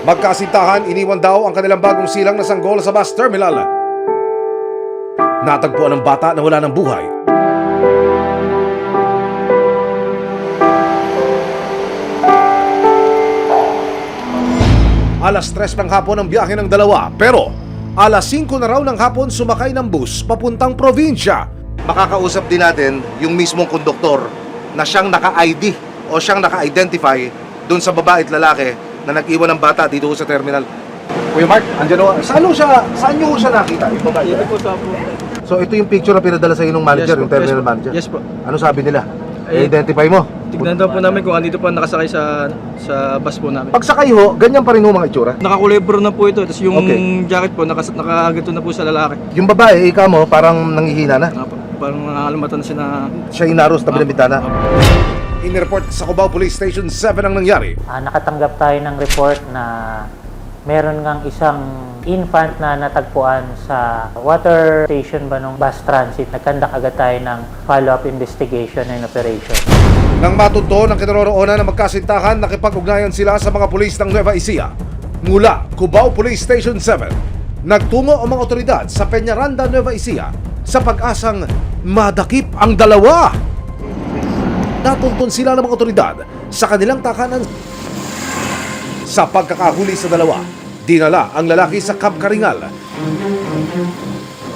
Magkasintahan, iniwan daw ang kanilang bagong silang na sanggol sa bus terminal. Natagpuan ng bata na wala ng buhay. Alas 3 ng hapon ang biyahe ng dalawa, pero alas 5 na raw ng hapon sumakay ng bus papuntang probinsya. Makakausap din natin yung mismong konduktor na siyang naka-ID o siyang naka-identify doon sa babae at lalaki na nag-iwan ng bata dito sa terminal. Kuya Mark, andyan o. Saan nyo siya nakita? Yung babae? So ito yung picture na pinadala sa inong manager, yung terminal manager? Yes po. Ano sabi nila? I-identify mo? Tignan daw po namin kung andito po nakasakay sa bus po namin. Pagsakay ho, ganyan pa rin ho mga itsura? Nakakulay brown na po ito, tapos yung Okay. jacket po nakaganto na po sa lalaki. Yung babae, ikaw mo, parang nangihina na. Parang nakalimatan na siya na... Siya inaros tabi ng bitana. Inireport sa Cubao Police Station 7 ang nangyari. Nakatanggap tayo ng report na meron ngang isang infant na natagpuan sa water station ba ng bus transit. Nagkandak agad tayo ng follow-up investigation and operation. Nang matunto ng kinaroroonan na magkasintahan, nakipag-ugnayan sila sa mga pulis ng Nueva Ecija. Mula Cubao Police Station 7, nagtungo ang mga otoridad sa Peñaranda, Nueva Ecija sa pag-asang madakip ang dalawa. Natuntun sila ng mga otoridad sa kanilang takanan. Sa pagkakahuli sa dalawa, dinala ang lalaki sa Kapkaringal.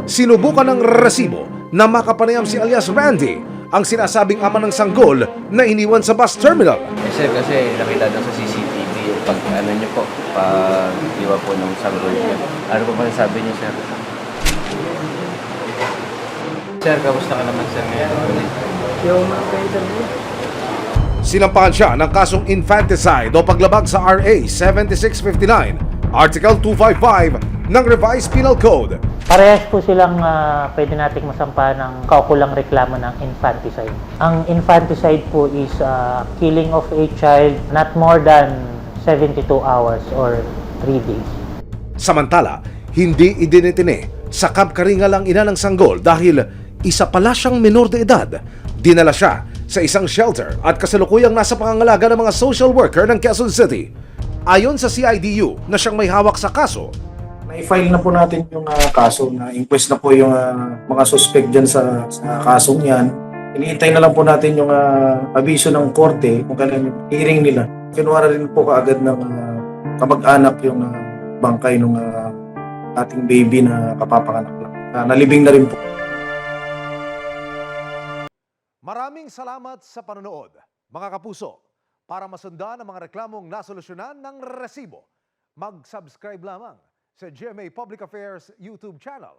Sinubukan ng resibo na makapanayam si alias Randy, ang sinasabing ama ng sanggol na iniwan sa bus terminal. Sir, kasi nakita na sa CCTV yung pag niyo po, pag iwa po ng sanggol niya. Ano po ba sabi niyo, sir? Sir, kamusta ka naman, sir, ngayon? Sinampahan siya ng kasong infanticide o paglabag sa RA 7659, Article 255 ng Revised Penal Code. Parehas po silang pwede nating masampahan ng kaukulang reklamo ng infanticide. Ang infanticide po is killing of a child not more than 72 hours or 3 days. Samantala, hindi idinitine sa Kapkaringal ang ina ng sanggol dahil isa pala siyang menor de edad. Dinala siya sa isang shelter at kasalukuyang nasa pangangalaga ng mga social worker ng Quezon City. Ayon sa CIDU na siyang may hawak sa kaso, Na-file na po natin yung kaso, na-inquest na po yung mga suspect dyan sa kasong yan. Iniintay na lang po natin yung abiso ng korte kung kailan yung hearing nila. Kinuha rin po kaagad ng kamag-anak yung bangkay ng ating baby na kapapanganak lang. Nalibing na rin po. maraming salamat sa panonood, mga kapuso. Para masundan ang mga reklamong nasolusyonan ng resibo, mag-subscribe lamang sa GMA Public Affairs YouTube channel